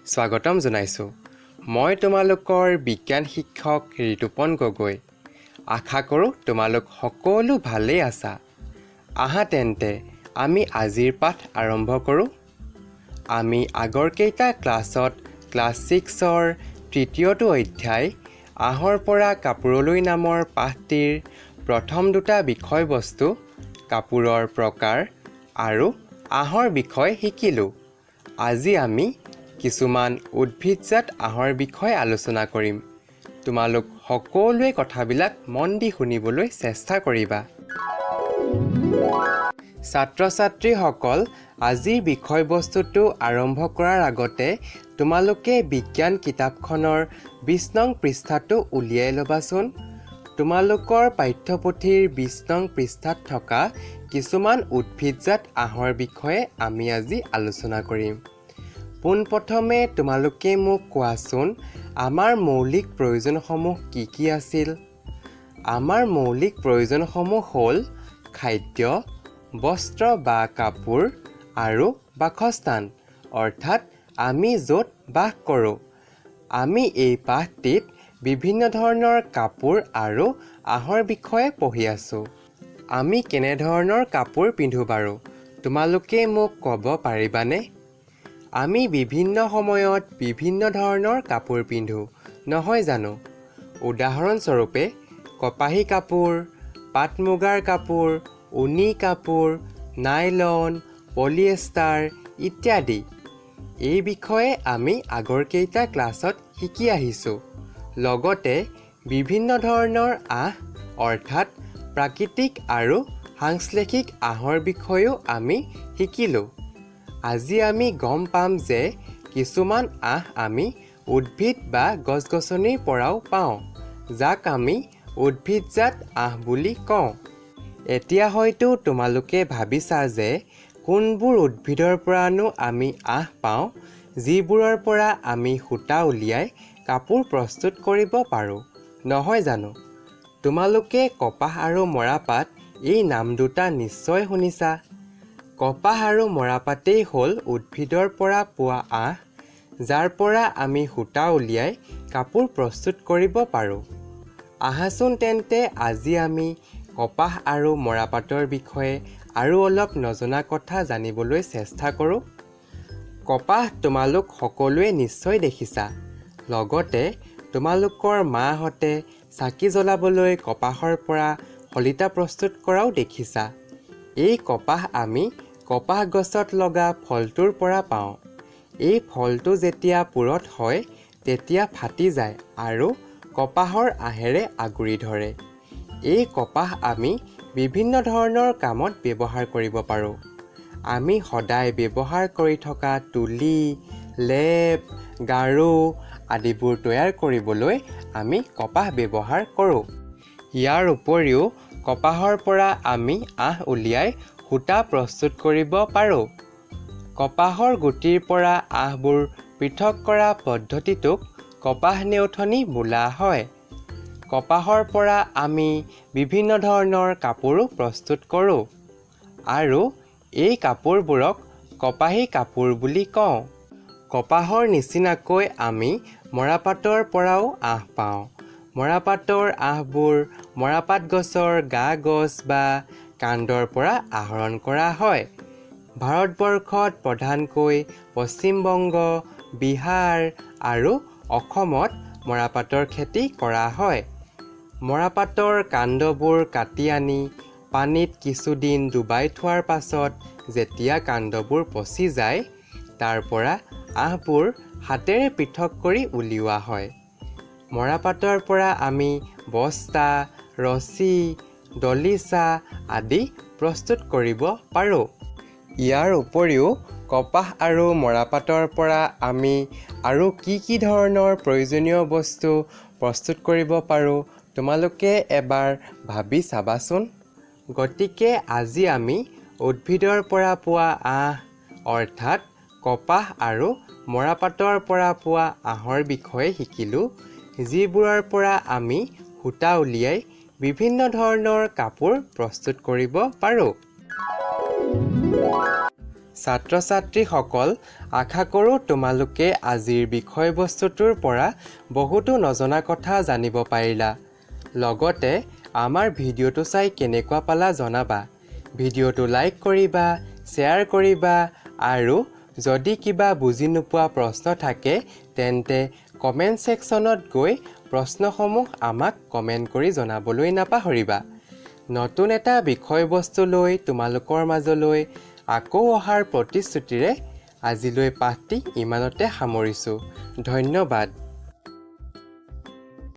স্বাগতম জনাইছোঁ। মই তোমালোকৰ বিজ্ঞান শিক্ষক ঋতুপন গগৈ। আশা কৰোঁ তোমালোক সকলো ভালেই আছা। আহা তেন্তে আমি আজিৰ পাঠ আৰম্ভ কৰোঁ। আমি আগৰ কেইটা ক্লাছত ক্লাছ 6ৰ তৃতীয়টো অধ্যায় আহৰ পৰা কাপোৰলৈ নামৰ পাঠটিৰ প্ৰথম দুটা বিষয়বস্তু কাপোৰৰ প্ৰকাৰ আৰু আহৰ বিষয় শিকিলোঁ। আজি আমি কিছুমান উদ্ভিদজাত আহৰ বিষয়ে আলোচনা কৰিম। তোমালোক সকলোৱে কথাবিলাক মন দি শুনিবলৈ চেষ্টা কৰিবা। ছাত্ৰ-ছাত্ৰীসকল, আজিৰ বিষয়বস্তুটো আৰম্ভ কৰাৰ আগতে তোমালোকে বিজ্ঞান কিতাপখনৰ 20 নং পৃষ্ঠাটো উলিয়াই ল'বাচোন। তোমালোকৰ পাঠ্যপুথিৰ 20 নং পৃষ্ঠাত থকা কিছুমান উদ্ভিদজাত আহৰ বিষয়ে আমি আজি আলোচনা কৰিম। পোনপ্ৰথমে তোমালোকে মোক কোৱাচোন, আমাৰ মৌলিক প্ৰয়োজনসমূহ কি কি আছিল? আমাৰ মৌলিক প্ৰয়োজনসমূহ হ'ল খাদ্য, বস্ত্ৰ বা কাপোৰ আৰু বাসস্থান, অৰ্থাৎ আমি য'ত বাস কৰোঁ। আমি এই পাঠটিত বিভিন্ন ধৰণৰ কাপোৰ আৰু আহৰ বিষয়ে পঢ়ি আছোঁ। আমি কেনেধৰণৰ কাপোৰ পিন্ধো বাৰু? তোমালোকে মোক ক'ব পাৰিবানে? আমি বিভিন্ন সময়ত বিভিন্ন ধৰণৰ কাপোৰ পিন্ধো, নহয় জানো? উদাহৰণস্বৰূপে কপাহী কাপোৰ, পাট মুগাৰ কাপোৰ, ঊণি কাপোৰ, নাইলন, পলিয়েষ্টাৰ ইত্যাদি। এই বিষয়ে আমি আগৰ কেইটা ক্লাছত শিকি আহিছোঁ। লগতে বিভিন্ন ধৰণৰ আহ অৰ্থাৎ প্ৰাকৃতিক আৰু সাংশ্লেষিক আহৰ বিষয়েও আমি শিকিলোঁ। আজি আমি গম পাম যে কিছুমান আহ আমি উদ্ভিদ বা গছ-গছনিৰ পৰাও পাওঁ, যাক আমি উদ্ভিদজাত আহ বুলি কওঁ। এতিয়া হয়তো তোমালোকে ভাবিছা যে কোনবোৰ উদ্ভিদৰ পৰানো আমি আহ পাওঁ, যিবোৰৰ পৰা আমি সূতা উলিয়াই কাপোৰ প্ৰস্তুত কৰিব পাৰোঁ, নহয় জানো? তোমালোকে কপাহ আৰু মৰাপাট এই নাম দুটা নিশ্চয় শুনিছা। কপাহ আৰু মৰাপাটেই হ'ল উদ্ভিদৰ পৰা পোৱা আহ, যাৰ পৰা আমি সূতা উলিয়াই কাপোৰ প্ৰস্তুত কৰিব পাৰোঁ। আহাচোন তেন্তে আজি আমি কপাহ আৰু মৰাপাটৰ বিষয়ে আৰু অলপ নজনা কথা জানিবলৈ চেষ্টা কৰোঁ। কপাহ তোমালোক সকলোৱে নিশ্চয় দেখিছা। লগতে তোমালোকৰ মাহঁতে চাকি জ্বলাবলৈ কপাহৰ পৰা শলিতা প্ৰস্তুত কৰাও দেখিছা। এই কপাহ আমি কপাহ গছত লগা ফলটোৰ পৰা পাওঁ। এই ফলটো যেতিয়া পুৰঠ হয় তেতিয়া ফাটি যায় আৰু কপাহৰ আহেৰে আগুৰি ধৰে। এই কপাহ আমি বিভিন্ন ধৰণৰ কামত ব্যৱহাৰ কৰিব পাৰোঁ। আমি সদায় ব্যৱহাৰ কৰি থকা তুলি, লেপ, গাৰু আদিবোৰ তৈয়াৰ কৰিবলৈ আমি কপাহ ব্যৱহাৰ কৰোঁ। ইয়াৰ উপৰিও কপাহৰ পৰা আমি আহ উলিয়াই সূতা প্ৰস্তুত কৰিব পাৰোঁ। কপাহৰ গুটিৰ পৰা আহবোৰ পৃথক কৰা পদ্ধতিটোক কপাহ নেওঠনি বোলা হয়। কপাহৰ পৰা আমি বিভিন্ন ধৰণৰ কাপোৰো প্ৰস্তুত কৰোঁ আৰু এই কাপোৰবোৰক কপাহী কাপোৰ বুলি কওঁ। কপাহৰ নিচিনাকৈ আমি মৰাপাটৰ পৰাও আহ পাওঁ। মৰাপাটৰ আহবোৰ মৰাপাট গছৰ গা-গছ বা কাণ্ডৰ পৰা আহৰণ কৰা হয়। ভাৰতবৰ্ষত প্ৰধানকৈ পশ্চিম বংগ, বিহাৰ আৰু অসমত মৰাপাটৰ খেতি কৰা হয়। মৰাপাটৰ কাণ্ডবোৰ কাটি আনি পানীত কিছুদিন ডুবাই থোৱাৰ পাছত যেতিয়া কাণ্ডবোৰ পচি যায়, তাৰ পৰা আহবোৰ হাতেৰে পৃথক কৰি উলিওৱা হয়। মৰাপাটৰ পৰা আমি বস্তা, ৰছী, দলিচা আদি প্ৰস্তুত কৰিব পাৰোঁ। ইয়াৰ উপৰিও কপাহ আৰু মৰাপাটৰ পৰা আমি আৰু কি কি ধৰণৰ প্ৰয়োজনীয় বস্তু প্ৰস্তুত কৰিব পাৰোঁ তোমালোকে এবাৰ ভাবি চাবাচোন। গতিকে আজি আমি উদ্ভিদৰ পৰা পোৱা আহ অৰ্থাৎ কপাহ আৰু মৰাপাটৰ পৰা পোৱা আহৰ বিষয়ে শিকিলোঁ, যিবোৰৰ পৰা আমি সূতা উলিয়াই বিভিন্ন ধৰণৰ কাপোৰ প্ৰস্তুত কৰিব পাৰোঁ। ছাত্ৰ-ছাত্ৰীসকল, আশা কৰোঁ তোমালোকে আজিৰ বিষয়বস্তুটোৰ পৰা বহুতো নজনা কথা জানিব পাৰিলা। লগতে আমাৰ ভিডিঅ'টো চাই কেনেকুৱা পালা জনাবা। ভিডিঅ'টো লাইক কৰিবা, শ্বেয়াৰ কৰিবা আৰু যদি কিবা বুজি নোপোৱা প্ৰশ্ন থাকে তেন্তে কমেণ্ট ছেকশ্যনত গৈ প্ৰশ্নসমূহ আমাক কমেণ্ট কৰি জনাবলৈ নাপাহৰিবা। নতুন এটা বিষয়বস্তু লৈ তোমালোকৰ মাজলৈ আকৌ অহাৰ প্ৰতিশ্ৰুতিৰে আজিলৈ পাঠটি ইমানতে সামৰিছোঁ। ধন্যবাদ।